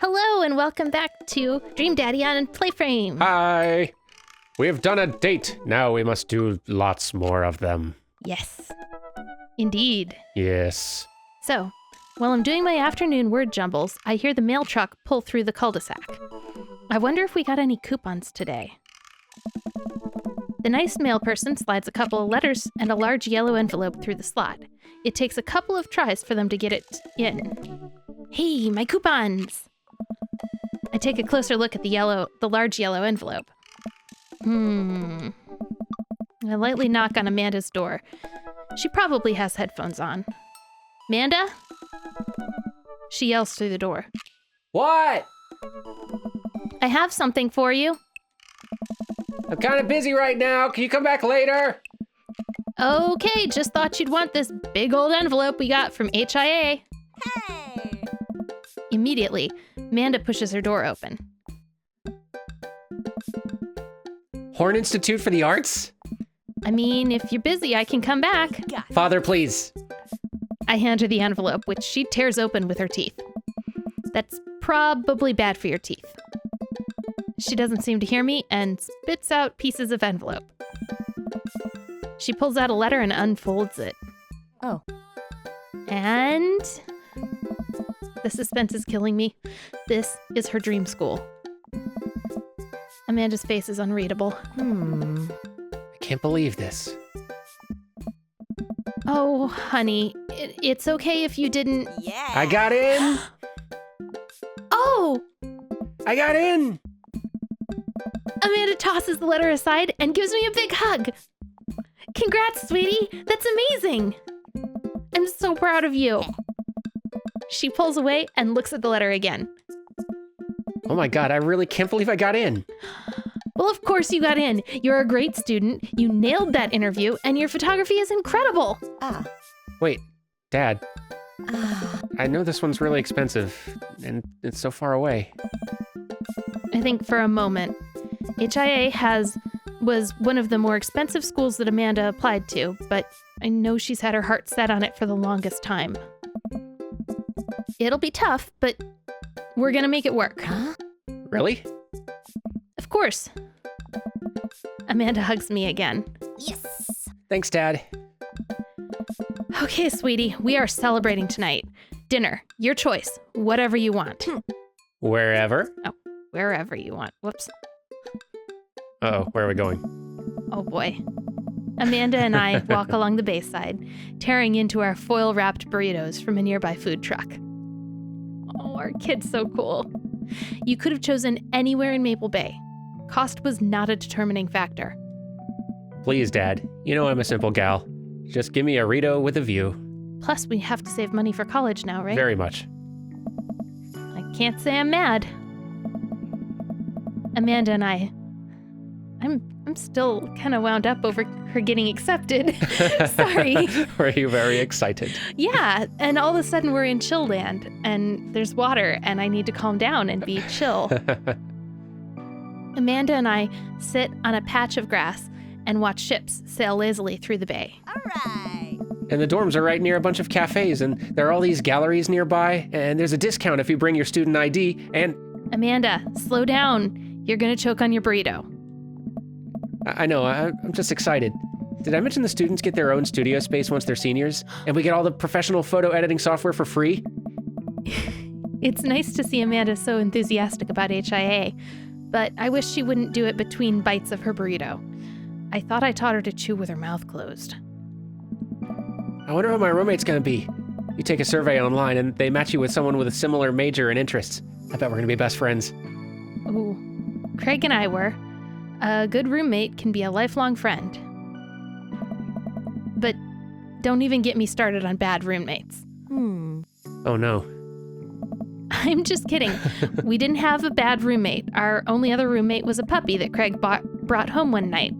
Hello and welcome back to Dream Daddy on PlayFrame. Hi! We have done a date. Now we must do lots more of them. Yes, indeed. Yes. So, while I'm doing my afternoon word jumbles, I hear the mail truck pull through the cul-de-sac. I wonder if we got any coupons today. The nice mail person slides a couple of letters and a large yellow envelope through the slot. It takes a couple of tries for them to get it in. Hey, my coupons! I take a closer look at the large yellow envelope. I lightly knock on Amanda's door. She probably has headphones on. Amanda? She yells through the door. What? I have something for you. I'm kind of busy right now. Can you come back later? Okay, just thought you'd want this big old envelope we got from HIA. Hey! Immediately, Amanda pushes her door open. Horn Institute for the Arts? I mean, if you're busy, I can come back. Father, please. I hand her the envelope, which she tears open with her teeth. That's probably bad for your teeth. She doesn't seem to hear me and spits out pieces of envelope. She pulls out a letter and unfolds it. Oh. And the suspense is killing me. This is her dream school. Amanda's face is unreadable. I can't believe this. Oh, honey, it's okay if you didn't... Yeah! I got in! Oh! I got in! Amanda tosses the letter aside and gives me a big hug. Congrats, sweetie. That's amazing. I'm so proud of you. She pulls away and looks at the letter again. Oh my god, I really can't believe I got in. Well, of course you got in. You're a great student. You nailed that interview, and your photography is incredible. Wait, Dad. I know this one's really expensive, and it's so far away. I think for a moment, HIA was one of the more expensive schools that Amanda applied to, but I know she's had her heart set on it for the longest time. It'll be tough, but we're gonna make it work. Really? Of course. Amanda hugs me again. Yes! Thanks, Dad. Okay, sweetie, we are celebrating tonight. Dinner, your choice, whatever you want. Wherever? Oh, wherever you want. Whoops. Uh-oh, where are we going? Oh boy. Amanda and I walk along the bayside, tearing into our foil-wrapped burritos from a nearby food truck. Oh, our kid's so cool. You could have chosen anywhere in Maple Bay. Cost was not a determining factor. Please, Dad. You know I'm a simple gal. Just give me a Rito with a view. Plus, we have to save money for college now, right? Very much. I can't say I'm mad. Amanda and I'm still kind of wound up over her getting accepted. Sorry. Were you very excited? Yeah, and all of a sudden we're in chill land, and there's water, and I need to calm down and be chill. Amanda and I sit on a patch of grass and watch ships sail lazily through the bay. Alright! And the dorms are right near a bunch of cafes, and there are all these galleries nearby, and there's a discount if you bring your student ID, and... Amanda, slow down. You're gonna choke on your burrito. I know, I'm just excited. Did I mention the students get their own studio space once they're seniors? And we get all the professional photo editing software for free? It's nice to see Amanda so enthusiastic about HIA, but I wish she wouldn't do it between bites of her burrito. I thought I taught her to chew with her mouth closed. I wonder what my roommate's gonna be. You take a survey online and they match you with someone with a similar major and interests. I bet we're gonna be best friends. Ooh, Craig and I were. A good roommate can be a lifelong friend. But don't even get me started on bad roommates. Oh no. I'm just kidding. We didn't have a bad roommate. Our only other roommate was a puppy that Craig brought home one night.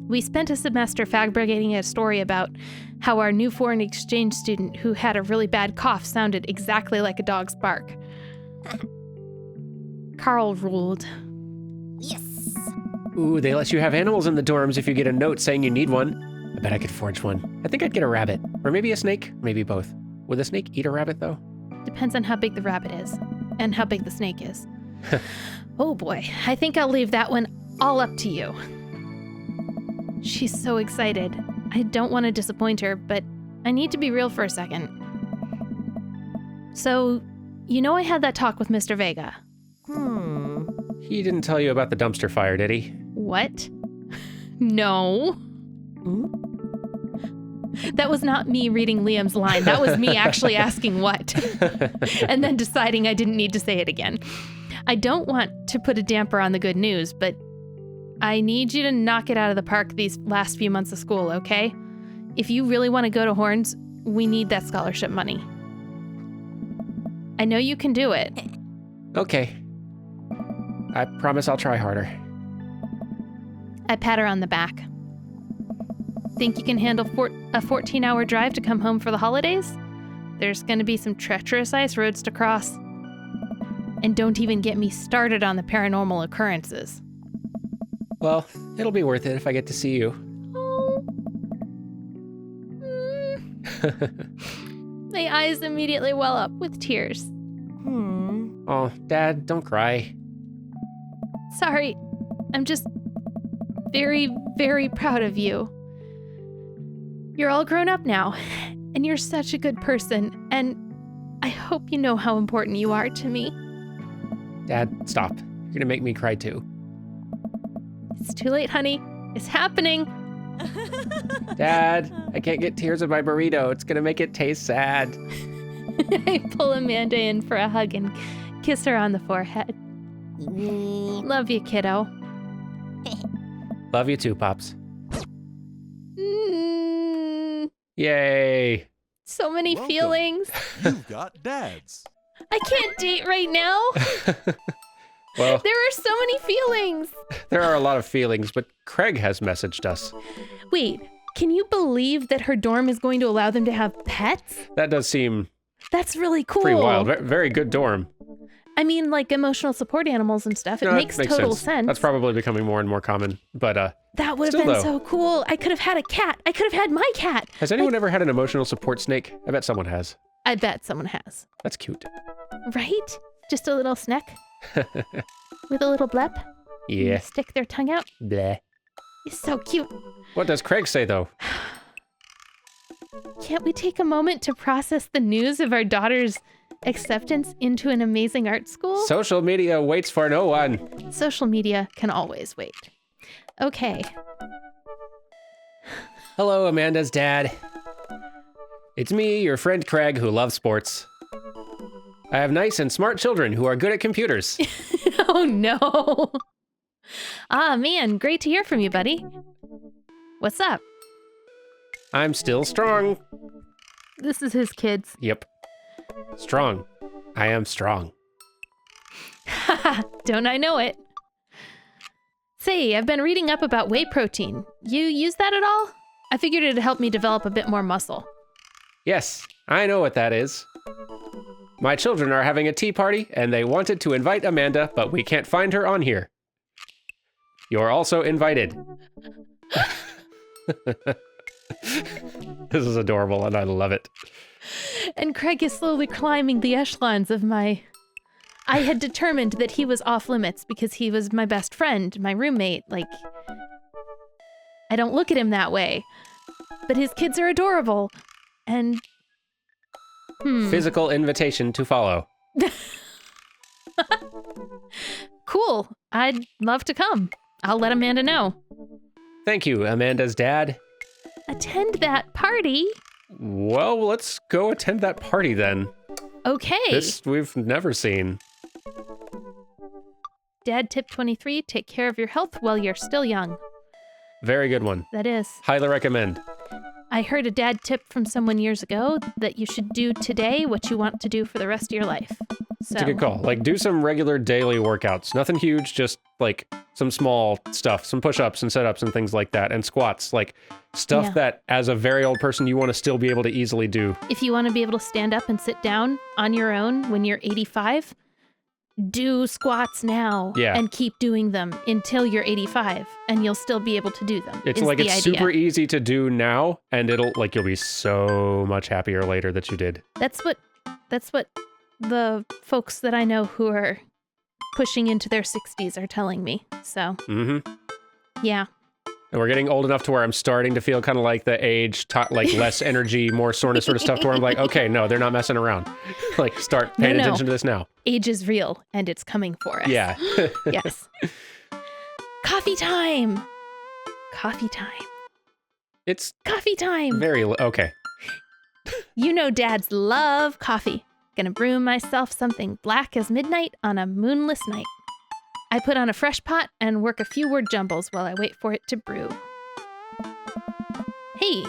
We spent a semester fabricating a story about how our new foreign exchange student who had a really bad cough sounded exactly like a dog's bark. Carl ruled. Yes! Ooh, they let you have animals in the dorms if you get a note saying you need one. I bet I could forge one. I think I'd get a rabbit. Or maybe a snake. Maybe both. Would the snake eat a rabbit, though? Depends on how big the rabbit is. and how big the snake is. Oh boy, I think I'll leave that one all up to you. She's so excited. I don't want to disappoint her, but I need to be real for a second. So, you know I had that talk with Mr. Vega. He didn't tell you about the dumpster fire, did he? What? No. That was not me reading Liam's line. That was me actually asking what. And then deciding I didn't need to say it again. I don't want to put a damper on the good news, but I need you to knock it out of the park these last few months of school, okay? If you really want to go to Horns, we need that scholarship money. I know you can do it. Okay. I promise I'll try harder. I pat her on the back. Think you can handle a 14-hour drive to come home for the holidays? There's going to be some treacherous ice roads to cross. And don't even get me started on the paranormal occurrences. Well, it'll be worth it if I get to see you. Oh. My eyes immediately well up with tears. Oh, Dad, don't cry. Sorry, I'm just very, very proud of you. You're all grown up now, and you're such a good person, and I hope you know how important you are to me. Dad, stop. You're gonna make me cry too. It's too late, honey. It's happening. Dad, I can't get tears in my burrito. It's gonna make it taste sad. I pull Amanda in for a hug and kiss her on the forehead. Love you, kiddo. Love you too, Pops. Mm, Yay. so many Welcome. feelings. You've got dads. I can't date right now. Well, There are so many feelings. there are a lot of feelings, but Craig has messaged us. Wait, can you believe that her dorm is going to allow them to have pets? That does seem That's really cool. pretty wild. Very good dorm. I mean, like emotional support animals and stuff. It No, that makes total sense. That's probably becoming more and more common. But That would have still, been though. so cool. I could have had a cat. I could have had my cat. has anyone ever had an emotional support snake? I bet someone has. I bet someone has. That's cute. Right? Just a little snack with a little blep. Yeah. Stick their tongue out. Bleh. It's so cute. What does Craig say, though? Can't we take a moment to process the news of our daughter's acceptance into an amazing art school? Social media waits for no one. Social media can always wait. Okay. Hello, Amanda's dad. It's me, your friend Craig, who loves sports. I have nice and smart children who are good at computers. Oh no. Ah, man, great to hear from you, buddy. What's up? I'm still strong. This is his kids. Yep. Strong. I am strong. Don't I know it? Say, I've been reading up about whey protein. You use that at all? I figured it'd help me develop a bit more muscle. Yes, I know what that is. My children are having a tea party, and they wanted to invite Amanda, but we can't find her on here. You're also invited. This is adorable, and I love it. And Craig is slowly climbing the echelons of my... I had determined that he was off limits because he was my best friend, my roommate. Like, I don't look at him that way. But his kids are adorable. And... Physical invitation to follow. Cool. I'd love to come. I'll let Amanda know. Thank you, Amanda's dad. Attend that party? Well, let's go attend that party then. Okay. This we've never seen. Dad tip 23, take care of your health while you're still young. Very good one. That is. Highly recommend. I heard a dad tip from someone years ago that you should do today what you want to do for the rest of your life. So, It's a good call. Like, do some regular daily workouts. Nothing huge, just like some small stuff, some push-ups and sit-ups and things like that, and squats. Like stuff Yeah. that, as a very old person, you want to still be able to easily do. if you want to be able to stand up and sit down on your own when you're 85, do squats now Yeah. and keep doing them until you're 85, and you'll still be able to do them. It's is like the it's idea. super easy to do now, and you'll be so much happier later that you did. That's what the folks that I know who are pushing into their 60s are telling me. So, Mm-hmm. yeah. And we're getting old enough to where I'm starting to feel kind of like the age, like less energy, more soreness sort of stuff, to where I'm like, okay, no, they're not messing around. Like, start paying No. attention to this now. Age is real, and it's coming for us. Yeah. Yes. Coffee time! Coffee time. It's Coffee time! okay. You know dads love coffee. Gonna brew myself something black as midnight on a moonless night. I put on a fresh pot and work a few word jumbles while I wait for it to brew. Hey,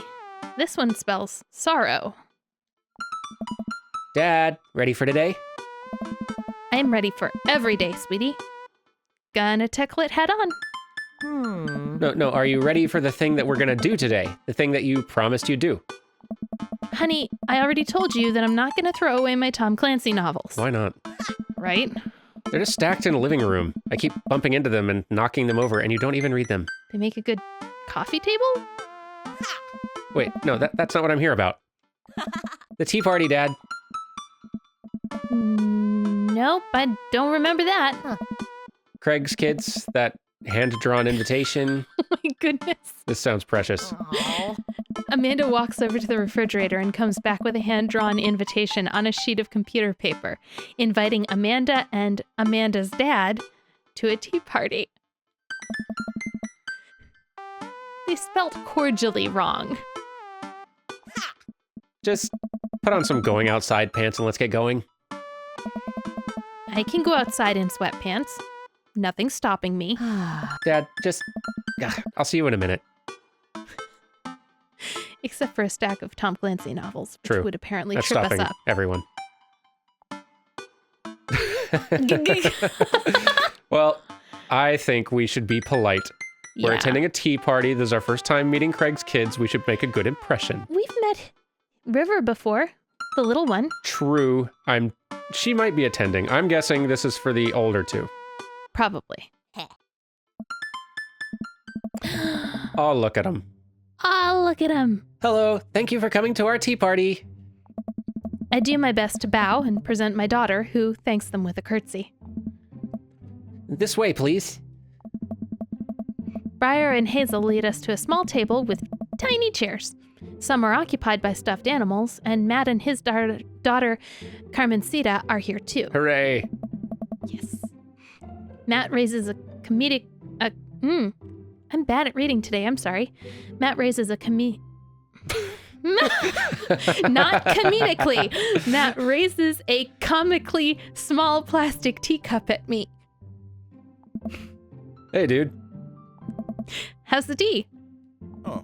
this one spells sorrow. Dad, ready for today? I'm ready for every day, sweetie. Gonna tackle it head on. No, are you ready for the thing that we're gonna do today? The thing that you promised you'd do? Honey, I already told you that I'm not gonna throw away my Tom Clancy novels. Why not? Right? They're just stacked in a living room. I keep bumping into them and knocking them over, and you don't even read them. They make a good coffee table? Wait, no, that's not what I'm here about. The tea party, Dad. Nope, I don't remember that. Craig's kids, that hand-drawn invitation. Oh my goodness. This sounds precious. Amanda walks over to the refrigerator and comes back with a hand-drawn invitation on a sheet of computer paper, inviting Amanda and Amanda's dad to a tea party. They spelt cordially wrong. Just put on some going outside pants and let's get going. I can go outside in sweatpants. Nothing's stopping me. Dad, I'll see you in a minute. Except for a stack of Tom Clancy novels, which True. would apparently That's trip us stopping up. everyone. Well, I think we should be polite. We're Yeah. attending a tea party. This is our first time meeting Craig's kids. We should make a good impression. We've met River before, the little one. True. She might be attending. I'm guessing this is for the older two. Probably. Oh, look at them. Oh, look at him. Hello. Thank you for coming to our tea party. I do my best to bow and present my daughter, who thanks them with a curtsy. This way, please. Briar and Hazel lead us to a small table with tiny chairs. Some are occupied by stuffed animals, and Matt and his daughter, Carmencita, are here too. Hooray. Yes. Matt raises a comedic... I'm bad at reading today, I'm sorry. Matt raises a Not comedically. Matt raises a comically small plastic teacup at me. Hey, dude. How's the tea? Oh,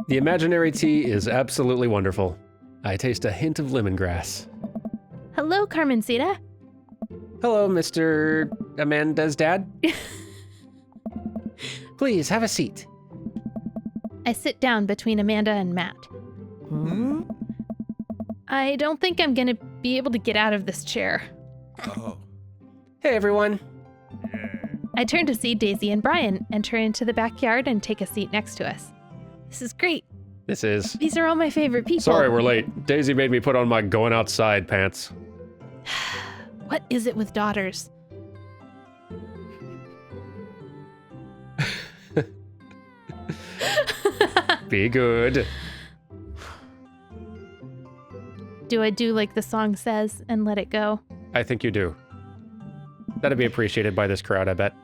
The imaginary tea is absolutely wonderful. I taste a hint of lemongrass. Hello, Carmencita. Hello, Mr. Amanda's dad. Please, have a seat. I sit down between Amanda and Matt. I don't think I'm gonna be able to get out of this chair. oh, Hey, everyone. I turn to see Daisy and Brian enter into the backyard and take a seat next to us. This is great. This is... These are all my favorite people. Sorry, we're late. Daisy made me put on my going outside pants. What is it with daughters? Be good. Do I do like the song says and let it go? I think you do. That'd be appreciated by this crowd, I bet.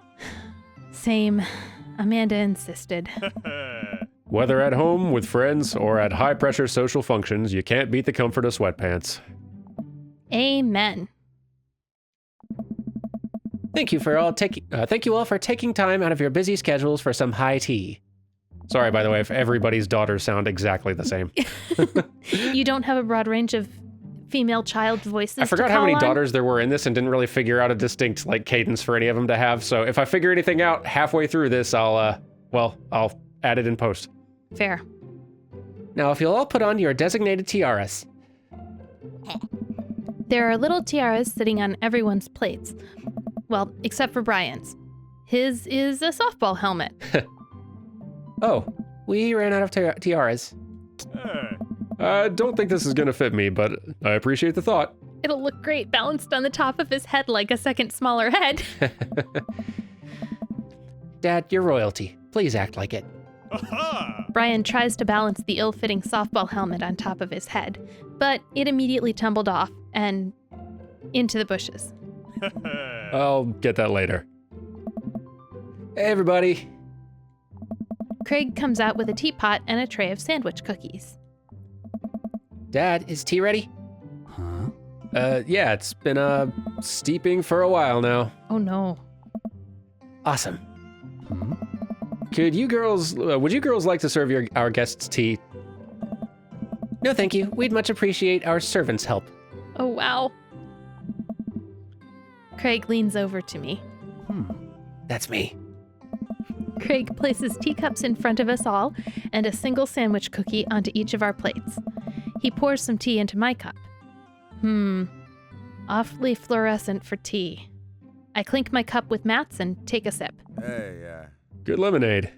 Same. Amanda insisted. Whether at home, with friends, or at high-pressure social functions, you can't beat the comfort of sweatpants. Amen. Thank you all for taking time out of your busy schedules for some high tea. Sorry, by the way, if everybody's daughters sound exactly the same. You don't have a broad range of female child voices. I forgot to how call many on? daughters there were in this and didn't really figure out a distinct cadence for any of them to have. So if I figure anything out halfway through this, I'll add it in post. Fair. Now, if you'll all put on your designated tiaras. There are little tiaras sitting on everyone's plates. Well, except for Brian's. His is a softball helmet. Oh, we ran out of tiaras. I don't think this is going to fit me, but I appreciate the thought. It'll look great balanced on the top of his head like a second smaller head. Dad, you're royalty. Please act like it. Aha! Brian tries to balance the ill-fitting softball helmet on top of his head, but it immediately tumbled off and into the bushes. I'll get that later. Hey, everybody. Craig comes out with a teapot and a tray of sandwich cookies. Dad, is tea ready? Huh? Yeah, it's been, steeping for a while now. Oh no. Awesome. Hmm? Would you girls like to serve our guests tea? No, thank you. We'd much appreciate our servants' help. Oh wow. Craig leans over to me. That's me. Craig places teacups in front of us all and a single sandwich cookie onto each of our plates. He pours some tea into my cup. Awfully fluorescent for tea. I clink my cup with Matt's and take a sip. Hey, Good lemonade.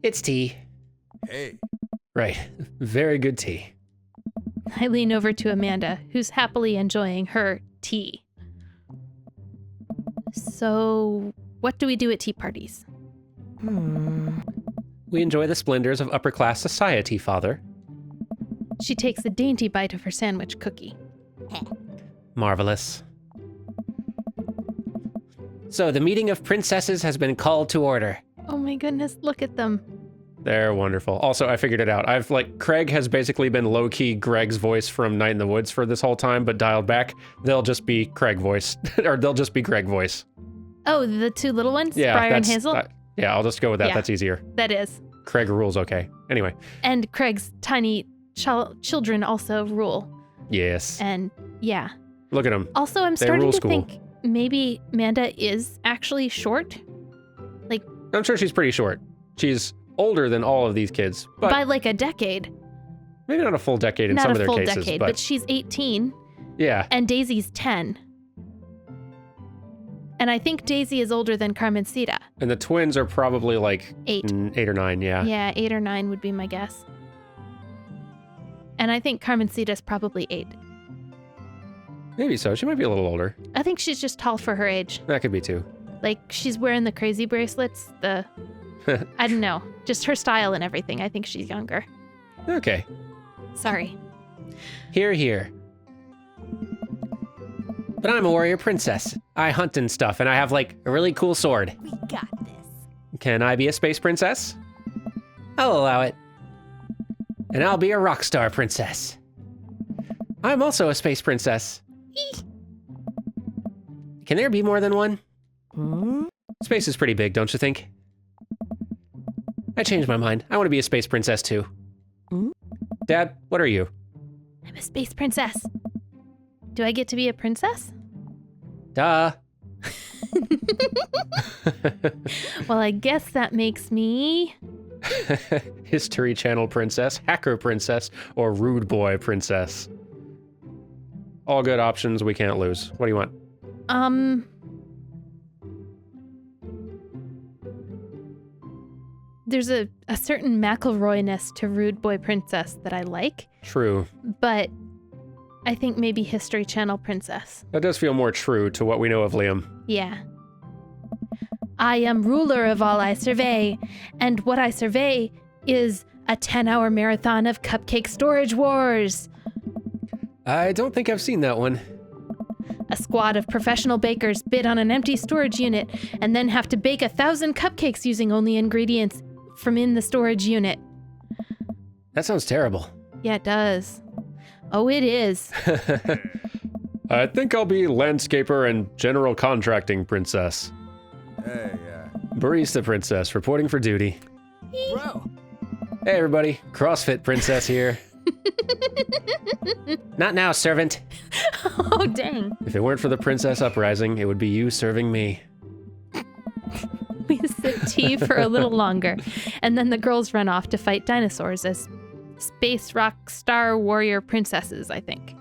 It's tea. hey. Right. Very good tea. I lean over to Amanda, who's happily enjoying her tea. So, what do we do at tea parties? We enjoy the splendors of upper-class society, Father. She takes a dainty bite of her sandwich cookie. Marvelous. So, the meeting of princesses has been called to order. Oh my goodness, look at them. They're wonderful. Also, I figured it out. Craig has basically been low-key Greg's voice from Night in the Woods for this whole time, but dialed back. They'll just be Craig voice, or they'll just be Greg voice. Oh, the two little ones? Yeah, Briar and Hazel? Yeah, I'll just go with that. Yeah. That's easier. That is. Craig rules okay. Anyway. And Craig's tiny children also rule. Yes. And yeah. Look at them. Also, I'm They starting rule to school. think maybe Amanda is actually short. I'm sure she's pretty short. She's older than all of these kids, but By like a decade. maybe not a full decade in Not some a of their full cases. decade, but but she's 18 yeah. and Daisy's 10. And I think Daisy is older than Carmencita. And the twins are probably like 8. 8 or 9, yeah. Yeah, 8 or 9 would be my guess. And I think Carmencita's probably 8. Maybe so. She might be a little older. I think she's just tall for her age. That could be too. Like, she's wearing the crazy bracelets, I don't know. Just her style and everything. I think she's younger. Okay. Sorry. Here, here. But I'm a warrior princess. I hunt and stuff, and I have like a really cool sword. We got this. Can I be a space princess? I'll allow it. And I'll be a rock star princess. I'm also a space princess. Can there be more than one? Space is pretty big, don't you think? I changed my mind. I want to be a space princess too. Dad, what are you? I'm a space princess. Do I get to be a princess? Duh. Well, I guess that makes me... History Channel princess, hacker princess, or rude boy princess. All good options, we can't lose. What do you want? There's a certain McElroy-ness to rude boy princess that I like, True. but I think maybe History Channel princess. That does feel more true to what we know of Liam. Yeah. I am ruler of all I survey, and what I survey is a 10-hour marathon of cupcake storage wars. I don't think I've seen that one. A squad of professional bakers bid on an empty storage unit and then have to bake 1,000 cupcakes using only ingredients from in the storage unit. That sounds terrible. Yeah, it does. Oh, it is. I think I'll be landscaper and general contracting princess. Hey, Barista princess reporting for duty. Bro. Hey everybody, CrossFit princess here. Not now, servant. Oh, dang. If it weren't for the princess uprising, it would be you serving me. We sip tea for a little longer, and then the girls run off to fight dinosaurs as space rock star warrior princesses, I think.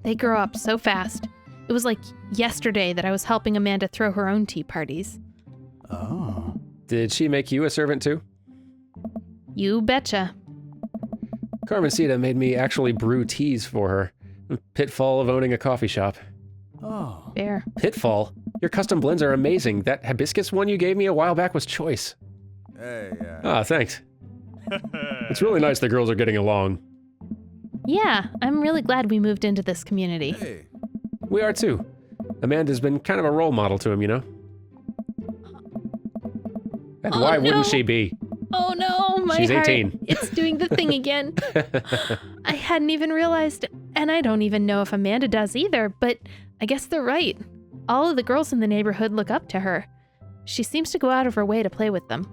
They grow up so fast. It was like yesterday that I was helping Amanda throw her own tea parties. Oh. Did she make you a servant too? You betcha. Carmencita made me actually brew teas for her. Pitfall of owning a coffee shop. Oh. Fair. Pitfall? Your custom blends are amazing. That hibiscus one you gave me a while back was choice. Hey, Ah, thanks. It's really nice the girls are getting along. Yeah, I'm really glad we moved into this community. Hey. We are too. Amanda's been kind of a role model to him, you know? And Oh, why no. wouldn't she be? Oh no, my She's heart. 18. It's doing the thing again. I hadn't even realized, and I don't even know if Amanda does either, but I guess they're right. All of the girls in the neighborhood look up to her. She seems to go out of her way to play with them.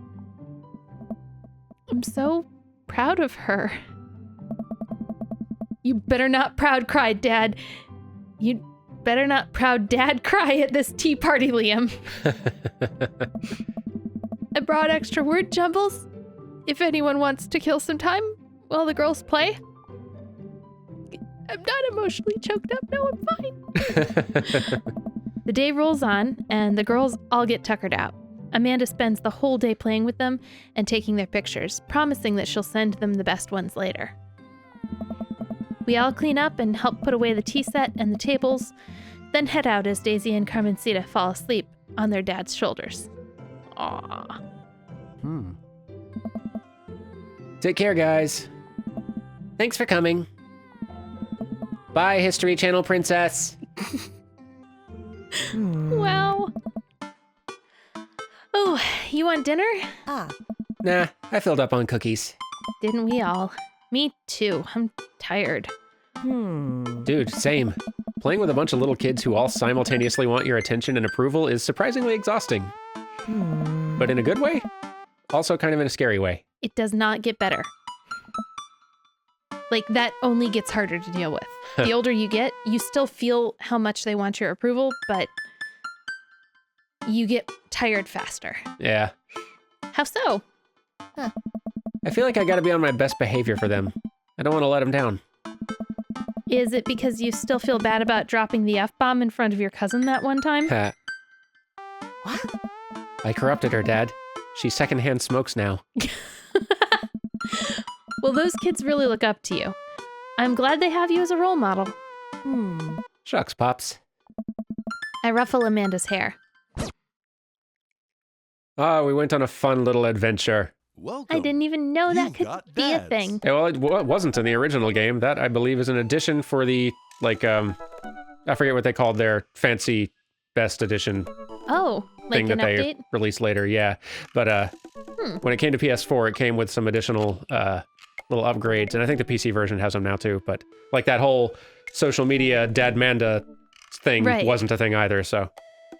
I'm so proud of her. You better not proud cry, Dad. You better not proud Dad cry at this tea party, Liam. I brought extra word jumbles. If anyone wants to kill some time while the girls play. I'm not emotionally choked up. No, I'm fine. The day rolls on, and the girls all get tuckered out. Amanda spends the whole day playing with them and taking their pictures, promising that she'll send them the best ones later. We all clean up and help put away the tea set and the tables, then head out as Daisy and Carmencita fall asleep on their dad's shoulders. Aww. Take care, guys. Thanks for coming. Bye, History Channel princess. Wow. Oh, you want dinner? Ah. Nah, I filled up on cookies. Didn't we all? Me too. I'm tired. Dude, same. Playing with a bunch of little kids who all simultaneously want your attention and approval is surprisingly exhausting. But in a good way? Also kind of in a scary way. It does not get better. Like, that only gets harder to deal with. The older you get, you still feel how much they want your approval, but you get tired faster. Yeah. How so? I feel like I gotta be on my best behavior for them. I don't want to let them down. Is it because you still feel bad about dropping the F-bomb in front of your cousin that one time? Ha. What? I corrupted her, Dad. She secondhand smokes now. Well, those kids really look up to you. I'm glad they have you as a role model. Shucks, Pops. I ruffle Amanda's hair. Ah, we went on a fun little adventure. Welcome. I didn't even know that You could got be a dads. thing. Yeah, well, it wasn't in the original game. That, I believe, is an addition for the, like, I forget what they called their fancy best edition Oh, like thing an that they update? released later, yeah. But when it came to PS4, it came with some additional little upgrades, and I think the PC version has them now too. But like that whole social media Dadmanda thing Right. wasn't a thing either, so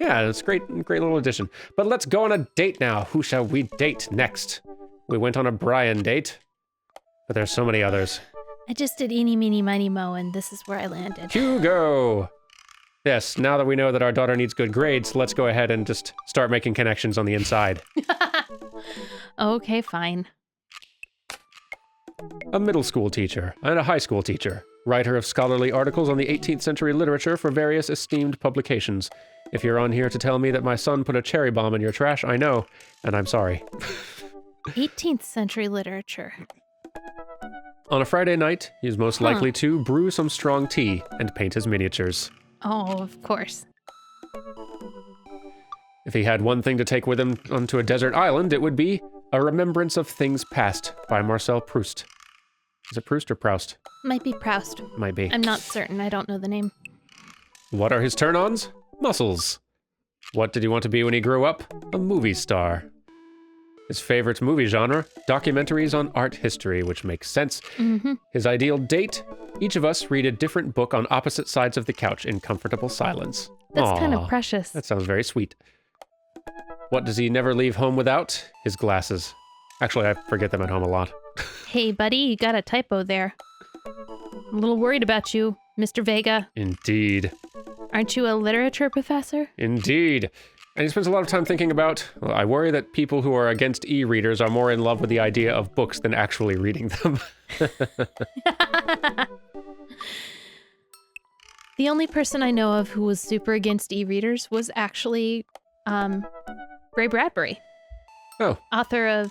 yeah, it's great little addition. But let's go on a date now. Who shall we date next? We went on a Brian date, but there's so many others. I just did eeny, meeny, miny, mo, and this is where I landed. Hugo! Yes, now that we know that our daughter needs good grades, let's go ahead and just start making connections on the inside. Okay, fine. A middle school teacher and a high school teacher, writer of scholarly articles on the 18th century literature for various esteemed publications. If you're on here to tell me that my son put a cherry bomb in your trash, I know, and I'm sorry. 18th century literature. On a Friday night, he's most likely to brew some strong tea and paint his miniatures. Oh, of course. If he had one thing to take with him onto a desert island, it would be A Remembrance of Things Past by Marcel Proust. Is it Proust or Proust? Might be Proust. Might be. I'm not certain. I don't know the name. What are his turn-ons? Muscles. What did he want to be when he grew up? A movie star. His favorite movie genre? Documentaries on art history, which makes sense. His ideal date? Each of us read a different book on opposite sides of the couch in comfortable silence. That's kind Aw, of precious. That sounds very sweet. What does he never leave home without? His glasses. Actually, I forget them at home a lot. Hey, buddy, you got a typo there. I'm a little worried about you, Mr. Vega. Indeed. Aren't you a literature professor? Indeed. And he spends a lot of time thinking about, well, I worry that people who are against e-readers are more in love with the idea of books than actually reading them. The only person I know of who was super against e-readers was actually Ray Bradbury, Oh, author of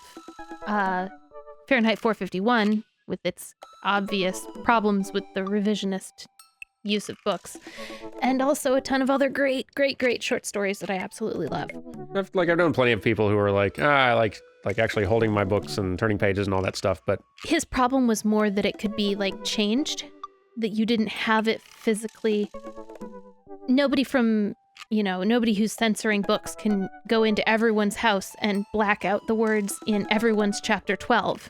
Fahrenheit 451, with its obvious problems with the revisionist use of books, and also a ton of other great short stories that I absolutely love. I've known plenty of people who are like, I like actually holding my books and turning pages and all that stuff, but His problem was more that it could be like changed, that you didn't have it physically. Nobody who's censoring books can go into everyone's house and black out the words in everyone's chapter 12.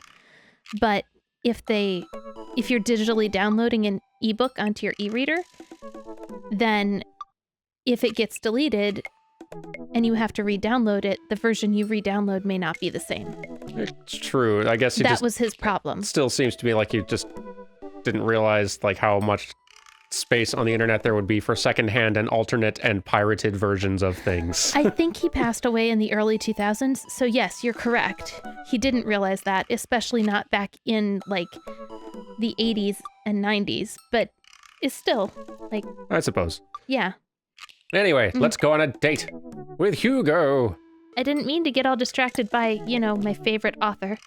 But if you're digitally downloading an ebook onto your e-reader, then if it gets deleted and you have to re-download it, the version you re-download may not be the same. it's true. I guess That was his problem. still seems to me like you just didn't realize like how much space on the internet there would be for secondhand and alternate and pirated versions of things. I think he passed away in the early 2000s, so yes, you're correct. He didn't realize that, especially not back in like the 80s and 90s, but it's still like, I suppose. yeah. Anyway, let's go on a date with Hugo. I didn't mean to get all distracted by, my favorite author.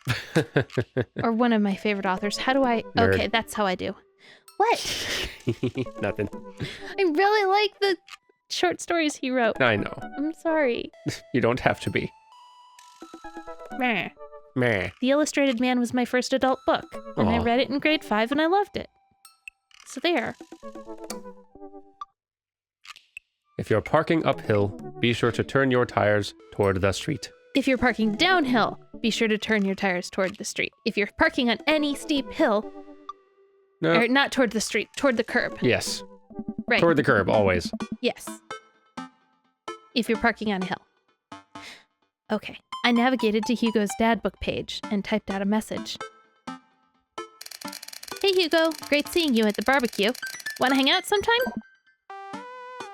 Or one of my favorite authors. How do I... Nerd. Okay, that's how I do. What? Nothing. I really like the short stories he wrote. I know. I'm sorry. You don't have to be. Meh. Meh. The Illustrated Man was my first adult book, and I Aw. read it in grade 5 and I loved it. So there. If you're parking uphill, be sure to turn your tires toward the street. If you're parking downhill, be sure to turn your tires toward the street. If you're parking on any steep hill, No. or not toward the street, toward the curb. Yes. Right. Toward the curb, always. Yes. If you're parking on a hill. Okay. I navigated to Hugo's dad book page and typed out a message. Hey Hugo, great seeing you at the barbecue. Want to hang out sometime?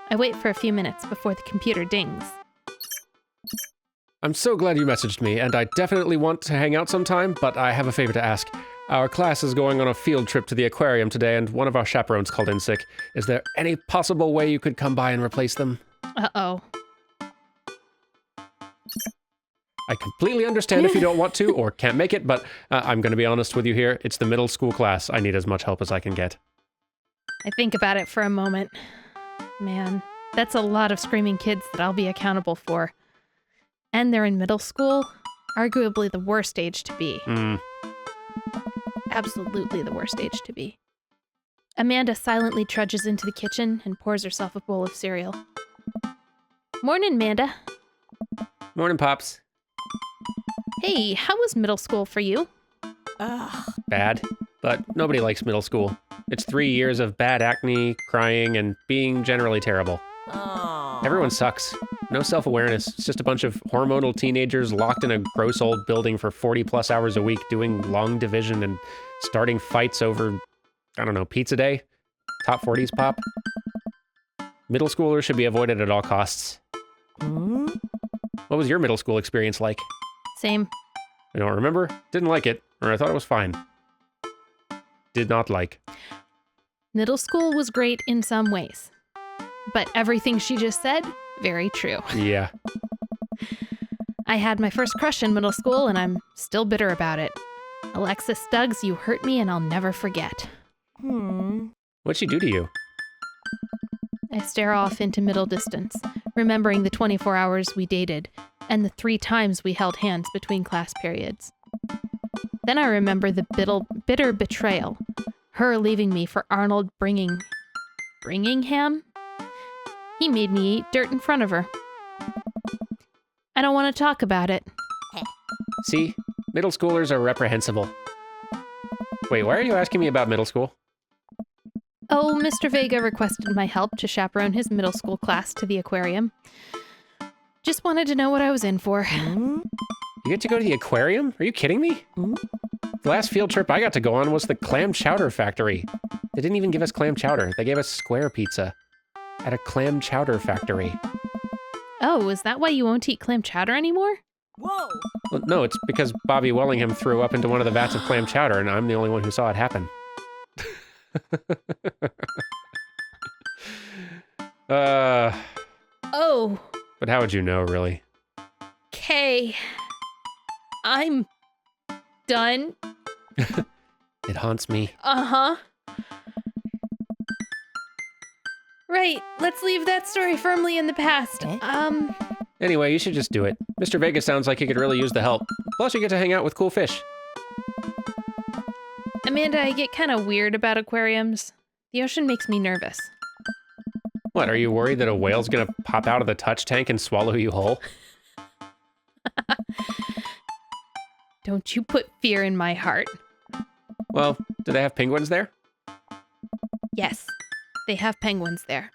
I wait for a few minutes before the computer dings. I'm so glad you messaged me, and I definitely want to hang out sometime, but I have a favor to ask. Our class is going on a field trip to the aquarium today, and one of our chaperones called in sick. Is there any possible way you could come by and replace them? Uh-oh. I completely understand if you don't want to or can't make it, but I'm going to be honest with you here. It's the middle school class. I need as much help as I can get. I think about it for a moment. Man, that's a lot of screaming kids that I'll be accountable for. And they're in middle school, arguably the worst age to be. Absolutely the worst age to be. Amanda silently trudges into the kitchen and pours herself a bowl of cereal. Morning, Amanda. Morning, Pops. Hey, how was middle school for you? Ugh. Bad, but nobody likes middle school. It's 3 years of bad acne, crying, and being generally terrible. Oh. Everyone sucks. No self-awareness. It's just a bunch of hormonal teenagers locked in a gross old building for 40-plus hours a week doing long division and starting fights over, I don't know, pizza day? Top 40s pop? Middle schoolers should be avoided at all costs. Hmm? What was your middle school experience like? Same. I don't remember. Didn't like it, or I thought it was fine. Did not like. Middle school was great in some ways. But everything she just said, very true. Yeah. I had my first crush in middle school, and I'm still bitter about it. Alexis Stuggs, you hurt me, and I'll never forget. What'd she do to you? I stare off into middle distance, remembering the 24 hours we dated, and the 3 times we held hands between class periods. Then I remember the bitter betrayal, her leaving me for Arnold Bringingham? He made me eat dirt in front of her. I don't want to talk about it. See? Middle schoolers are reprehensible. Wait, why are you asking me about middle school? Oh, Mr. Vega requested my help to chaperone his middle school class to the aquarium. Just wanted to know what I was in for. You get to go to the aquarium? Are you kidding me? The last field trip I got to go on was the clam chowder factory. They didn't even give us clam chowder. They gave us square pizza at a clam chowder factory. Oh, is that why you won't eat clam chowder anymore? Whoa. Well, no, it's because Bobby Wellingham threw up into one of the vats of clam chowder, and I'm the only one who saw it happen. Oh, But how would you know, really? okay. I'm done. It haunts me. Uh-huh. Right, let's leave that story firmly in the past. Anyway, you should just do it. Mr. Vegas sounds like he could really use the help. Plus, you get to hang out with cool fish. Amanda, I get kind of weird about aquariums. The ocean makes me nervous. What, are you worried that a whale's gonna pop out of the touch tank and swallow you whole? Don't you put fear in my heart. Well, do they have penguins there? Yes, they have penguins there.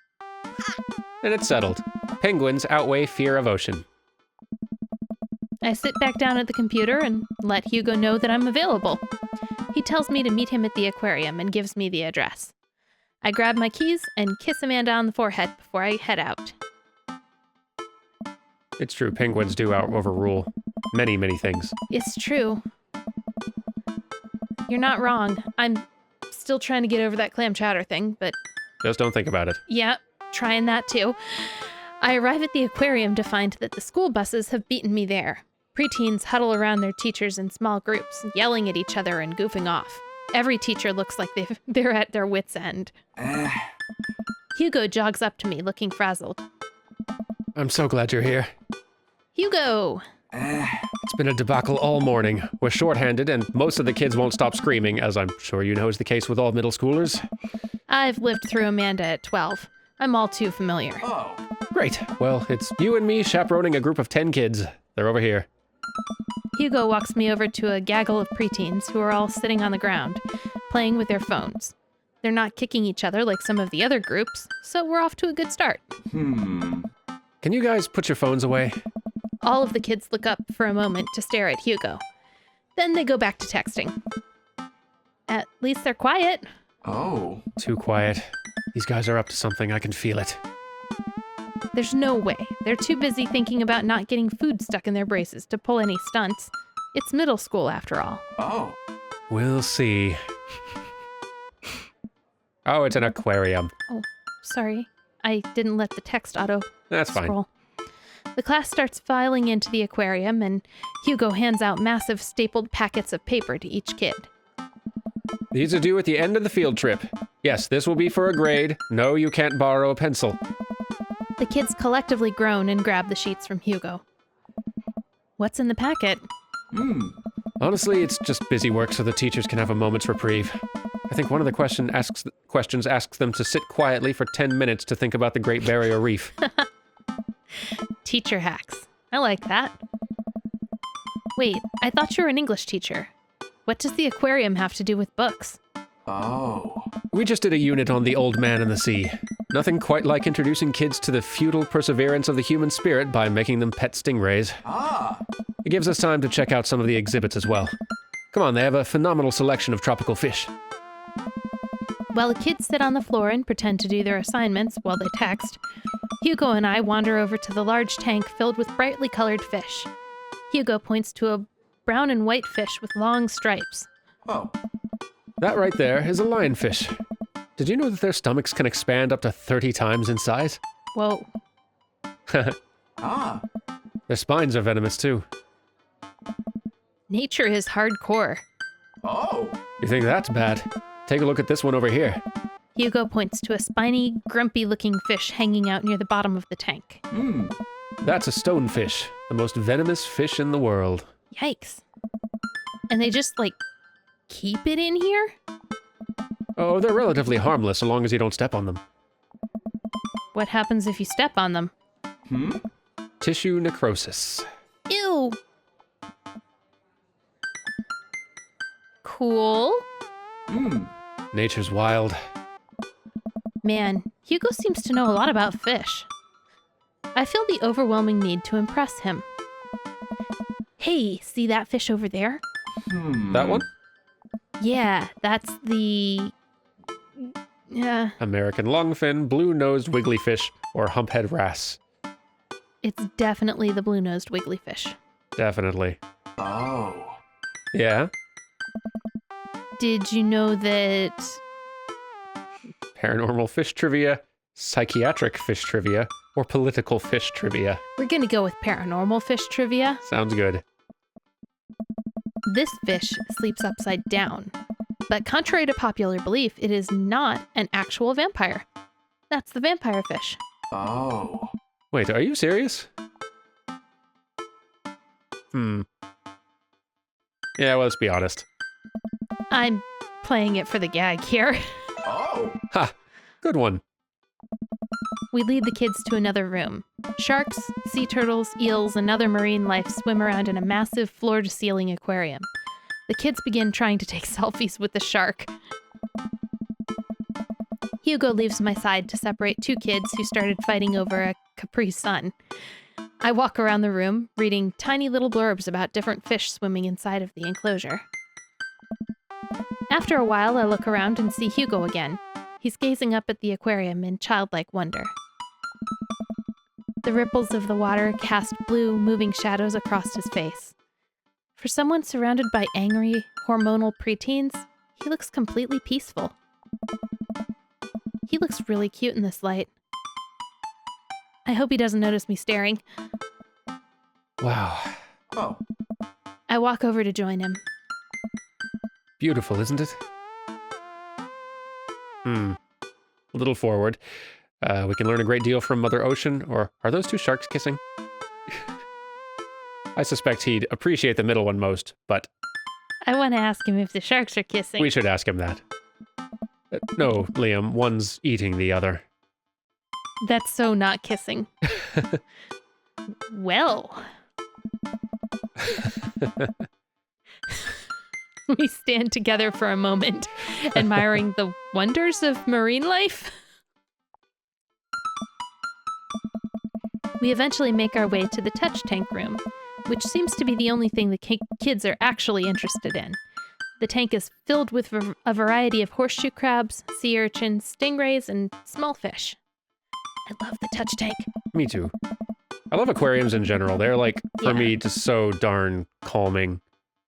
Then it's settled. Penguins outweigh fear of ocean. I sit back down at the computer and let Hugo know that I'm available. He tells me to meet him at the aquarium and gives me the address. I grab my keys and kiss Amanda on the forehead before I head out. It's true, penguins do overrule many, many things. It's true. You're not wrong. I'm still trying to get over that clam chowder thing, but Just don't think about it. yeah, trying that too. I arrive at the aquarium to find that the school buses have beaten me there. Preteens huddle around their teachers in small groups, yelling at each other and goofing off. Every teacher looks like they're at their wits' end. Hugo jogs up to me, looking frazzled. I'm so glad you're here. Hugo! It's been a debacle all morning. We're shorthanded, and most of the kids won't stop screaming, as I'm sure you know is the case with all middle schoolers. I've lived through Amanda at 12. I'm all too familiar. Oh. Great. Well, it's you and me chaperoning a group of 10 kids. They're over here. Hugo walks me over to a gaggle of preteens who are all sitting on the ground, playing with their phones. They're not kicking each other like some of the other groups, so we're off to a good start. Can you guys put your phones away? All of the kids look up for a moment to stare at Hugo. Then they go back to texting. At least they're quiet. Oh. Too quiet. These guys are up to something. I can feel it. There's no way. They're too busy thinking about not getting food stuck in their braces to pull any stunts. It's middle school, after all. Oh. We'll see. Oh, it's an aquarium. Oh, sorry. I didn't let the text auto That's fine. scroll. The class starts filing into the aquarium, and Hugo hands out massive stapled packets of paper to each kid. These are due at the end of the field trip. Yes, this will be for a grade. No, you can't borrow a pencil. The kids collectively groan and grab the sheets from Hugo. What's in the packet? Honestly, it's just busy work so the teachers can have a moment's reprieve. I think one of the questions asks them to sit quietly for 10 minutes to think about the Great Barrier Reef. Teacher hacks. I like that. Wait, I thought you were an English teacher. What does the aquarium have to do with books? Oh. We just did a unit on the old man and the sea. Nothing quite like introducing kids to the futile perseverance of the human spirit by making them pet stingrays. Ah. It gives us time to check out some of the exhibits as well. Come on, they have a phenomenal selection of tropical fish. While the kids sit on the floor and pretend to do their assignments while they text, Hugo and I wander over to the large tank filled with brightly colored fish. Hugo points to a brown and white fish with long stripes. Oh. That right there is a lionfish. Did you know that their stomachs can expand up to 30 times in size? Whoa. Ah. Their spines are venomous too. Nature is hardcore. Oh. You think that's bad? Take a look at this one over here. Hugo points to a spiny, grumpy-looking fish hanging out near the bottom of the tank. That's a stonefish, the most venomous fish in the world. Yikes. And they just, keep it in here? Oh, they're relatively harmless so long as you don't step on them. What happens if you step on them? Tissue necrosis. Ew. Cool. Nature's wild. Man, Hugo seems to know a lot about fish. I feel the overwhelming need to impress him. Hey, see that fish over there? That one? Yeah, that's the... American longfin, blue-nosed wigglyfish, or humphead wrasse. It's definitely the blue-nosed wigglyfish. Definitely. Oh. Yeah? Did you know that... Paranormal fish trivia, psychiatric fish trivia, or political fish trivia. We're gonna go with paranormal fish trivia. Sounds good. This fish sleeps upside down. But contrary to popular belief, it is not an actual vampire. That's the vampire fish. Oh. Wait, are you serious? Yeah, well, let's be honest. I'm playing it for the gag here. Oh. Ha! Good one. We lead the kids to another room. Sharks, sea turtles, eels, and other marine life swim around in a massive floor-to-ceiling aquarium. The kids begin trying to take selfies with the shark. Hugo leaves my side to separate two kids who started fighting over a Capri Sun. I walk around the room, reading tiny little blurbs about different fish swimming inside of the enclosure. After a while, I look around and see Hugo again. He's gazing up at the aquarium in childlike wonder. The ripples of the water cast blue, moving shadows across his face. For someone surrounded by angry, hormonal preteens, he looks completely peaceful. He looks really cute in this light. I hope he doesn't notice me staring. Wow. Oh. I walk over to join him. Beautiful, isn't it? A little forward. We can learn a great deal from Mother Ocean, or are those two sharks kissing? I suspect he'd appreciate the middle one most, but I want to ask him if the sharks are kissing. we should ask him that. No, Liam, one's eating the other. That's so not kissing. Well. We stand together for a moment, admiring the wonders of marine life. We eventually make our way to the touch tank room, which seems to be the only thing the kids are actually interested in. The tank is filled with a variety of horseshoe crabs, sea urchins, stingrays, and small fish. I love the touch tank. Me too. I love aquariums in general. They're like, for Yeah. me, just so darn calming.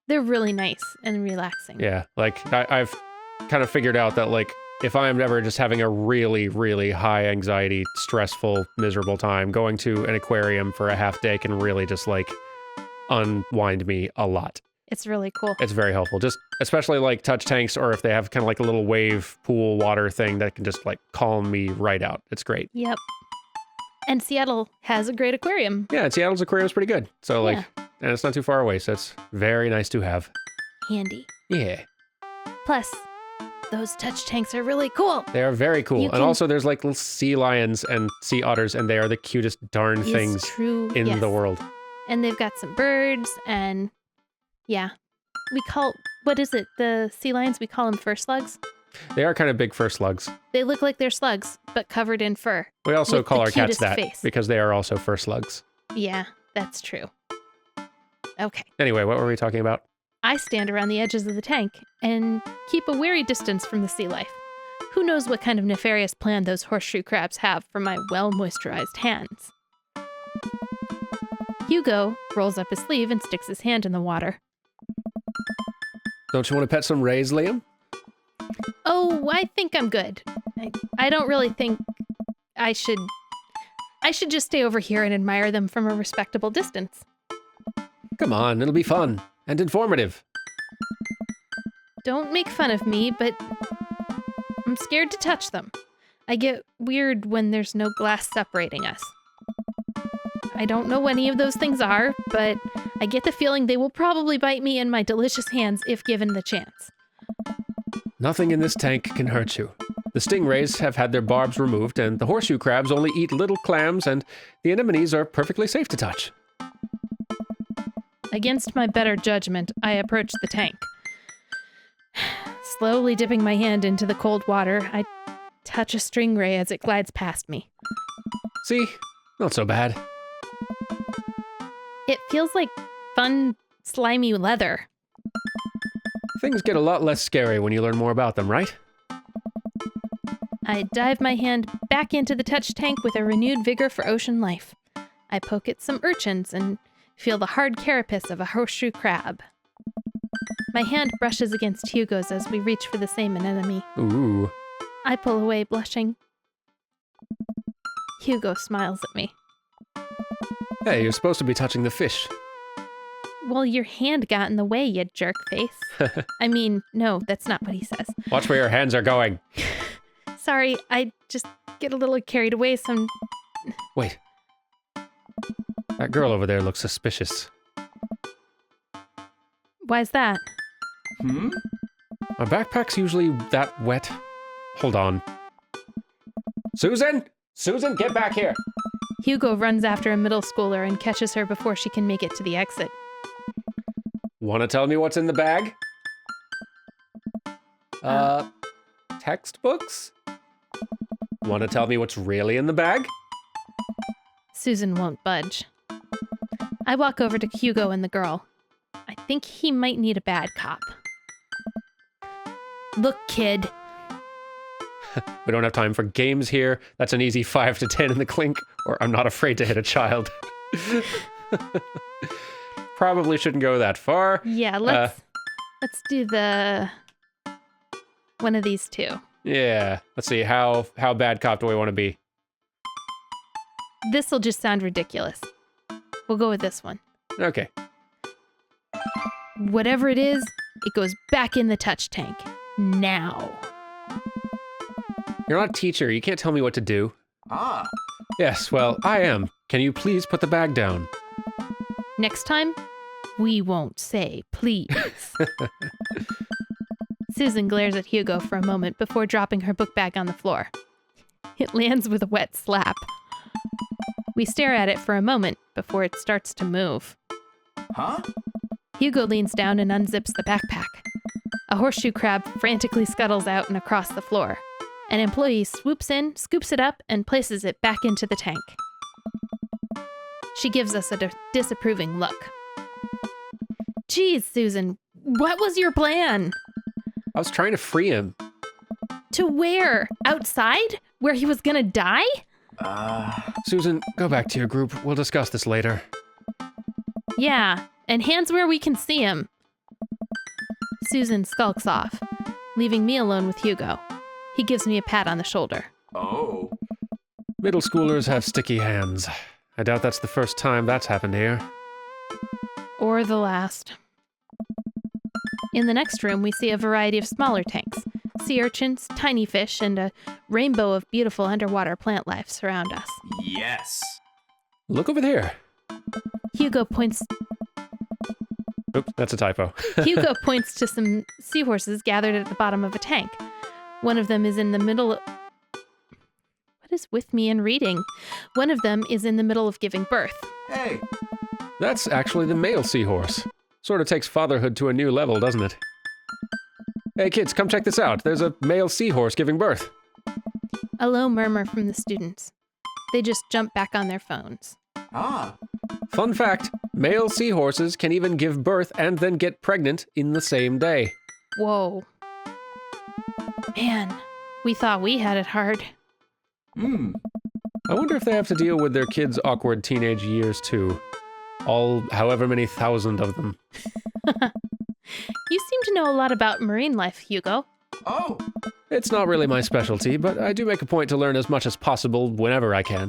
They're really nice and relaxing. Yeah, like I've kind of figured out that like if I'm ever just having a really, really high anxiety, stressful, miserable time, going to an aquarium for a half day can really just like unwind me a lot. It's really cool. It's very helpful. Just especially like touch tanks, or if they have kind of like a little wave pool water thing that can just like calm me right out. It's great. Yep. And Seattle has a great aquarium. Yeah, and Seattle's aquarium is pretty good. So like, and it's not too far away, so it's very nice to have. Handy. Yeah. Plus, those touch tanks are really cool. They are very cool. You And can- also there's like little sea lions and sea otters, and they are the cutest darn Is things true. in Yes. the world. And they've got some birds and yeah. What is it? The sea lions, we call them fur slugs. They are kind of big fur slugs. They look like they're slugs, but covered in fur. We also With call the our cats cutest that face. because they are also fur slugs. Yeah, that's true. Okay. Anyway, what were we talking about? I stand around the edges of the tank and keep a wary distance from the sea life. Who knows what kind of nefarious plan those horseshoe crabs have for my well-moisturized hands. Hugo rolls up his sleeve and sticks his hand in the water. Don't you want to pet some rays, Liam? Oh, I think I'm good. I don't really think I should just stay over here and admire them from a respectable distance. Come on, it'll be fun and informative. Don't make fun of me, but I'm scared to touch them. I get weird when there's no glass separating us. I don't know what any of those things are, but I get the feeling they will probably bite me in my delicious hands if given the chance. Nothing in this tank can hurt you. The stingrays have had their barbs removed, and the horseshoe crabs only eat little clams, and the anemones are perfectly safe to touch. Against my better judgment, I approach the tank. Slowly dipping my hand into the cold water, I touch a stingray as it glides past me. See? Not so bad. It feels like fun, slimy leather. Things get a lot less scary when you learn more about them, right? I dive my hand back into the touch tank with a renewed vigor for ocean life. I poke at some urchins and feel the hard carapace of a horseshoe crab. My hand brushes against Hugo's as we reach for the same anemone. Ooh. I pull away, blushing. Hugo smiles at me. Hey, you're supposed to be touching the fish. Well, your hand got in the way, you jerk face. I mean, no, that's not what he says. Watch where your hands are going. Sorry, I just get a little carried away Wait. That girl over there looks suspicious. Why's that? Hmm? My backpack's usually that wet. Hold on. Susan! Susan, get back here! Hugo runs after a middle schooler and catches her before she can make it to the exit. Wanna tell me what's in the bag? Textbooks? Wanna tell me what's really in the bag? Susan won't budge. I walk over to Hugo and the girl. I think he might need a bad cop. Look, kid. We don't have time for games here. That's an easy 5 to 10 in the clink, or I'm not afraid to hit a child. Probably shouldn't go that far. Yeah, let's do one of these two. Yeah, let's see, how bad cop do we want to be? This'll just sound ridiculous. We'll go with this one. Okay. Whatever it is, it goes back in the touch tank. Now. You're not a teacher, you can't tell me what to do. Ah. Yes, well, I am. Can you please put the bag down? Next time, we won't say please. Susan glares at Hugo for a moment before dropping her book bag on the floor. It lands with a wet slap. We stare at it for a moment before it starts to move. Huh? Hugo leans down and unzips the backpack. A horseshoe crab frantically scuttles out and across the floor. An employee swoops in, scoops it up, and places it back into the tank. She gives us a disapproving look. Geez, Susan, what was your plan? I was trying to free him. To where? Outside? Where he was gonna die? Susan, go back to your group. We'll discuss this later. Yeah, and hands where we can see him. Susan skulks off, leaving me alone with Hugo. He gives me a pat on the shoulder. Oh. Middle schoolers have sticky hands. I doubt that's the first time that's happened here. Or the last. In the next room, we see a variety of smaller tanks. Sea urchins, tiny fish, and a rainbow of beautiful underwater plant life surround us. Yes. Look over there. Hugo points Oops, that's a typo. Hugo points to some seahorses gathered at the bottom of a tank. One of them is in the middle of... What is with me and reading? One of them is in the middle of giving birth. Hey. That's actually the male seahorse. Sort of takes fatherhood to a new level, doesn't it? Hey kids, come check this out. There's a male seahorse giving birth. A low murmur from the students. They just jump back on their phones. Ah. Fun fact, male seahorses can even give birth and then get pregnant in the same day. Whoa. Man, we thought we had it hard. Hmm. I wonder if they have to deal with their kids' awkward teenage years too. All however many thousand of them. You seem to know a lot about marine life, Hugo. Oh. It's not really my specialty, but I do make a point to learn as much as possible whenever I can.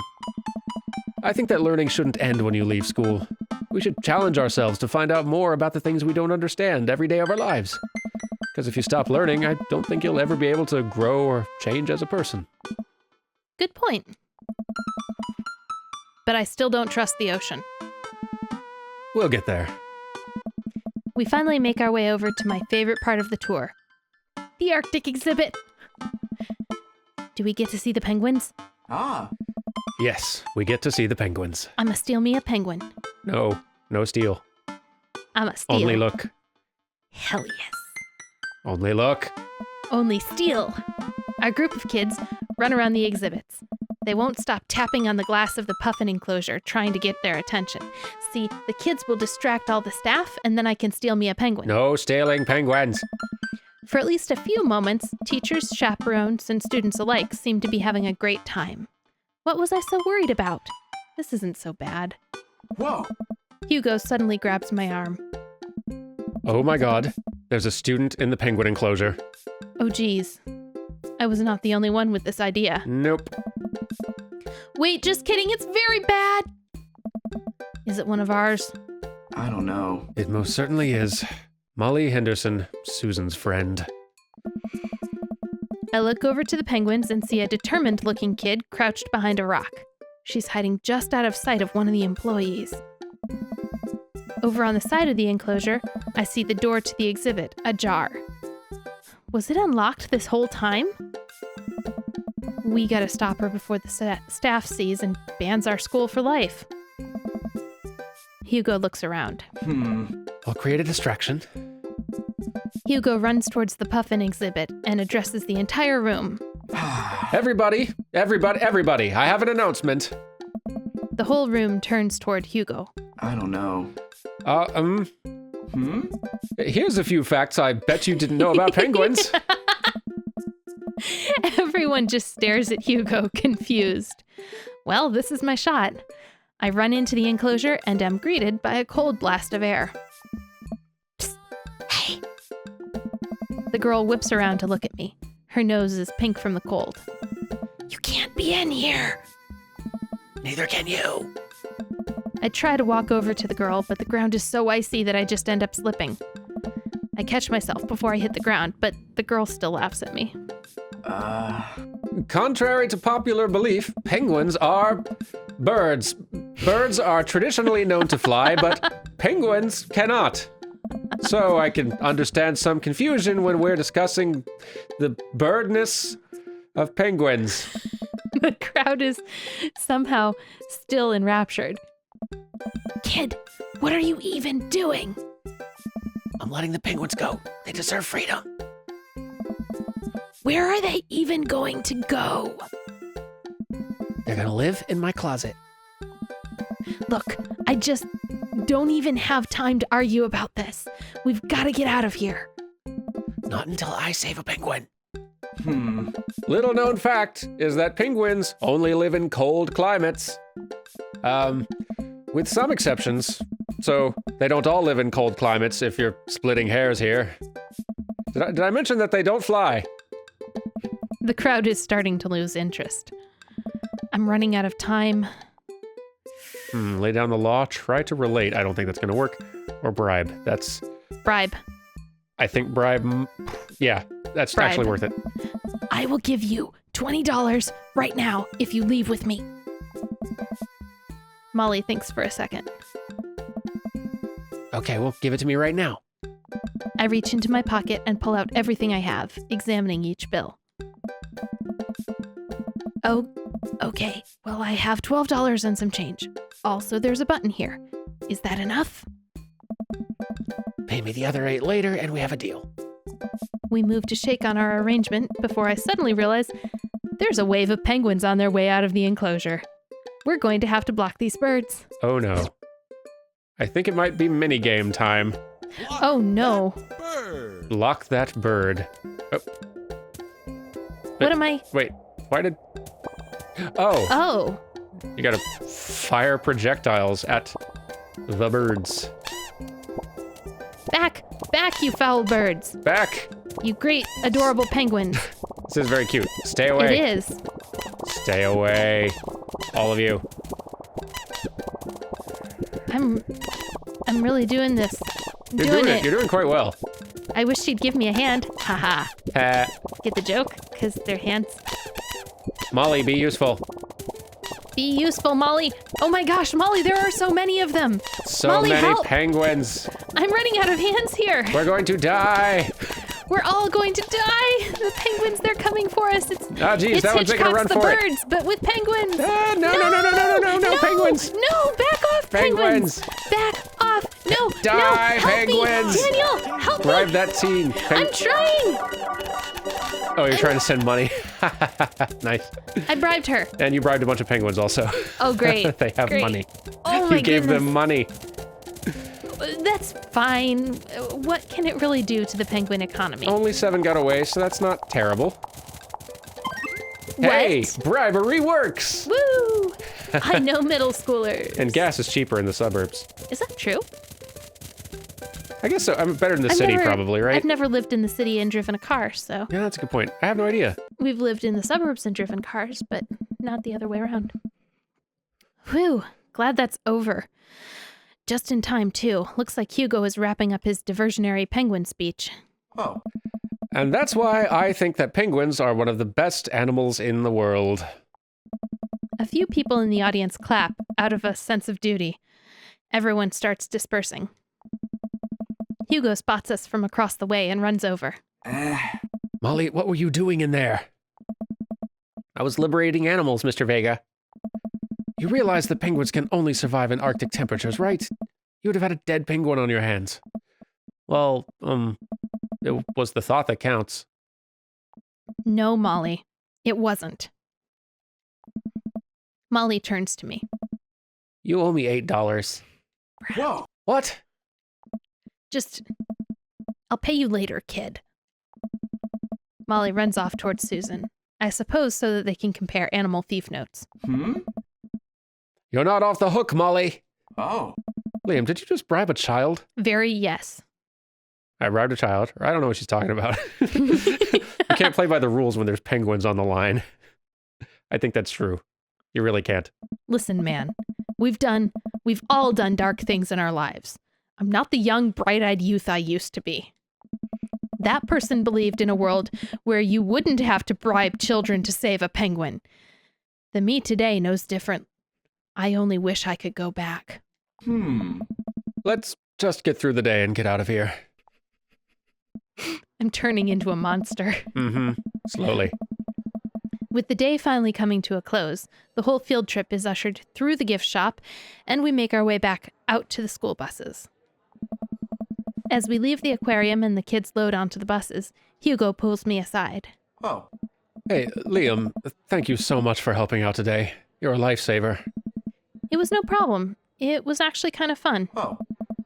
I think that learning shouldn't end when you leave school. We should challenge ourselves to find out more about the things we don't understand every day of our lives. Because if you stop learning, I don't think you'll ever be able to grow or change as a person. Good point. But I still don't trust the ocean. We'll get there. We finally make our way over to my favorite part of the tour. The Arctic exhibit. Do we get to see the penguins? Ah. Yes, we get to see the penguins. I'ma steal me a penguin. No steal. I'ma steal. Only look. Hell yes. Only look. Only steal. Our group of kids run around the exhibits. They won't stop tapping on the glass of the puffin enclosure, trying to get their attention. See, the kids will distract all the staff, and then I can steal me a penguin. No stealing penguins. For at least a few moments, teachers, chaperones, and students alike seem to be having a great time. What was I so worried about? This isn't so bad. Whoa. Hugo suddenly grabs my arm. Oh my god, there's a student in the penguin enclosure. Oh geez. I was not the only one with this idea. Nope. Wait, just kidding, it's very bad! Is it one of ours? I don't know. It most certainly is. Molly Henderson, Susan's friend. I look over to the penguins and see a determined-looking kid crouched behind a rock. She's hiding just out of sight of one of the employees. Over on the side of the enclosure, I see the door to the exhibit, ajar. Was it unlocked this whole time? We gotta stop her before the staff sees and bans our school for life. Hugo looks around. I'll create a distraction. Hugo runs towards the puffin exhibit and addresses the entire room. Everybody, I have an announcement. The whole room turns toward Hugo. I don't know. Here's a few facts I bet you didn't know about penguins. Everyone just stares at Hugo, confused. Well, this is my shot. I run into the enclosure and am greeted by a cold blast of air. Psst, hey. The girl whips around to look at me. Her nose is pink from the cold. You can't be in here. Neither can you. I try to walk over to the girl, but the ground is so icy that I just end up slipping. I catch myself before I hit the ground, but the girl still laughs at me. Contrary to popular belief, penguins are birds. Birds are traditionally known to fly, but penguins cannot. So I can understand some confusion when we're discussing the birdness of penguins. The crowd is somehow still enraptured. Kid, what are you even doing? I'm letting the penguins go. They deserve freedom. Where are they even going to go? They're gonna live in my closet. Look, I just don't even have time to argue about this. We've got to get out of here. Not until I save a penguin. Little known fact is that penguins only live in cold climates. With some exceptions. So they don't all live in cold climates if you're splitting hairs here. Did I mention that they don't fly? The crowd is starting to lose interest. I'm running out of time. Lay down the law, try to relate. I don't think that's going to work. Or bribe. That's... Bribe. I think bribe... Yeah, that's Bribe. actually worth it. I will give you $20 right now if you leave with me. Molly thinks for a second. Okay, well, give it to me right now. I reach into my pocket and pull out everything I have, examining each bill. Oh, okay. Well, I have $12 and some change. Also, there's a button here. Is that enough? Pay me the other 8 later and we have a deal. We move to shake on our arrangement before I suddenly realize there's a wave of penguins on their way out of the enclosure. We're going to have to block these birds. Oh no. I think it might be minigame time. Oh no. Block that bird. Oh. What am I? Wait, why did... Oh, Oh. you gotta fire projectiles at the birds. Back! Back, you foul birds! Back! You great, adorable penguins. This is very cute. Stay away. It is. Stay away. All of you. I'm really doing this. You're doing it. You're doing quite well. I wish she'd give me a hand. Haha. Ha. Get the joke? Because they're hands. Molly, be useful. Be useful, Molly. Oh my gosh, Molly, there are so many of them. So Molly, many help. penguins. I'm running out of hands here. We're going to die. We're all going to die. The penguins, they're coming for us. It's Geez, that one's making a run the for it. birds, but with penguins. No, penguins. No, back off, Penguins. Back off. No, Die, no, help penguins. me. Daniel, help Bribe me. that teen. I'm trying. Oh, you're trying to send money. Nice. I bribed her. And you bribed a bunch of penguins also. Oh, great. They have Great. money. Oh my You gave goodness. them money. That's fine. What can it really do to the penguin economy? Only 7 got away, so that's not terrible. Hey, bribery works! Woo! I know middle schoolers. And gas is cheaper in the suburbs. Is that true? I guess so. I'm better in the city, probably, right? I've never lived in the city and driven a car, so. Yeah, that's a good point. I have no idea. We've lived in the suburbs and driven cars, but not the other way around. Whew, glad that's over. Just in time, too. Looks like Hugo is wrapping up his diversionary penguin speech. Oh. And that's why I think that penguins are one of the best animals in the world. A few people in the audience clap, out of a sense of duty. Everyone starts dispersing. Hugo spots us from across the way and runs over. Molly, what were you doing in there? I was liberating animals, Mr. Vega. You realize that penguins can only survive in Arctic temperatures, right? You would have had a dead penguin on your hands. Well, it was the thought that counts. No, Molly. It wasn't. Molly turns to me. You owe me $8. Whoa. What? I'll pay you later, kid. Molly runs off towards Susan. I suppose so that they can compare animal thief notes. You're not off the hook, Molly. Oh. Liam, did you just bribe a child? Very yes. I bribed a child. Or I don't know what she's talking about. You can't play by the rules when there's penguins on the line. I think that's true. You really can't. Listen, man. We've all done dark things in our lives. I'm not the young, bright-eyed youth I used to be. That person believed in a world where you wouldn't have to bribe children to save a penguin. The me today knows different. I only wish I could go back. Let's just get through the day and get out of here. I'm turning into a monster. Slowly. With the day finally coming to a close, the whole field trip is ushered through the gift shop, and we make our way back out to the school buses. As we leave the aquarium and the kids load onto the buses, Hugo pulls me aside. Oh. Hey, Liam, thank you so much for helping out today. You're a lifesaver. It was no problem. It was actually kind of fun. Oh.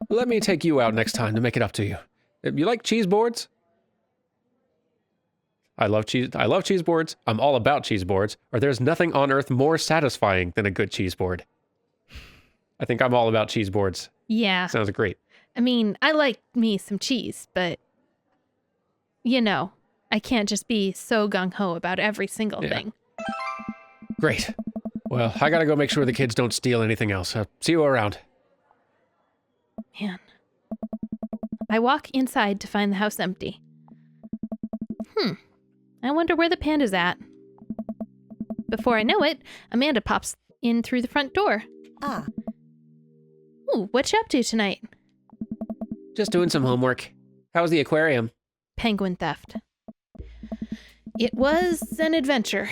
Let me take you out next time to make it up to you. You like cheese boards? I love cheese boards. I'm all about cheese boards. Or there's nothing on earth more satisfying than a good cheese board. I think I'm all about cheese boards. Yeah. Sounds great. I mean, I like me some cheese, but, you know, I can't just be so gung-ho about every single thing. Great. Well, I gotta go make sure the kids don't steal anything else. See you around. Man. I walk inside to find the house empty. I wonder where the panda's at. Before I know it, Amanda pops in through the front door. Ooh, what you up to tonight? Just doing some homework. How's the aquarium? Penguin theft. It was an adventure.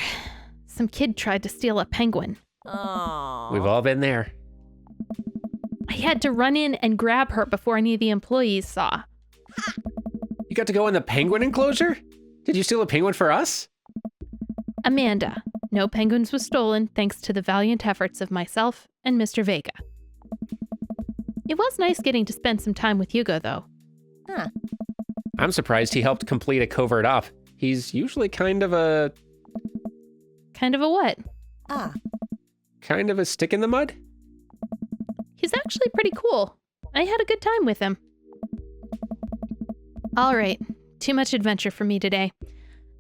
Some kid tried to steal a penguin. Oh. We've all been there. I had to run in and grab her before any of the employees saw. You got to go in the penguin enclosure? Did you steal a penguin for us? Amanda. No penguins was stolen thanks to the valiant efforts of myself and Mr. Vega. It was nice getting to spend some time with Hugo, though. I'm surprised he helped complete a covert op. He's usually kind of a Kind of a what? stick in the mud? He's actually pretty cool. I had a good time with him. All right. Too much adventure for me today.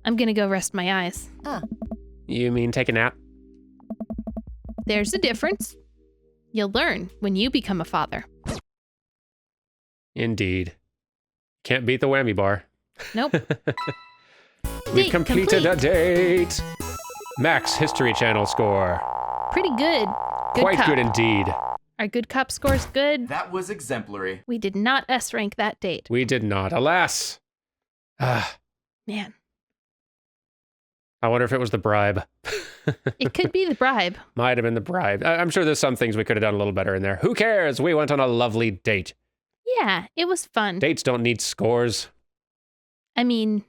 I'm gonna go rest my eyes. You mean take a nap? There's a difference. You'll learn when you become a father. Indeed. Can't beat the whammy bar. Nope. We've Date completed a complete. date. Max History Channel score. Pretty good. Quite cop. good indeed. Our good cop score's good. That was exemplary. We did not S rank that date. We did not, alas. Man, I wonder if it was the bribe. it could be the bribe. Might have been the bribe. I'm sure there's some things we could have done a little better in there. Who cares? We went on a lovely date. Yeah, it was fun. Dates don't need scores. I mean,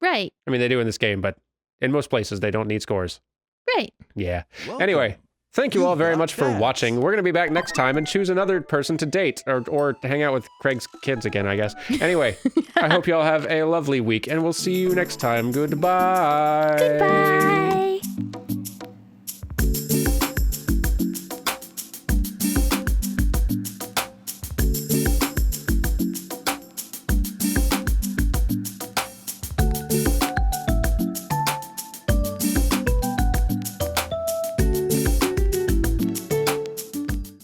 right, I mean, they do in this game, but in most places, they don't need scores. right. Yeah. Welcome. Anyway, thank you all very Got much for that. watching. We're going to be back next time and choose another person to date or hang out with Craig's kids again, I guess. Anyway, I hope you all have a lovely week and we'll see you next time. Goodbye. Bye.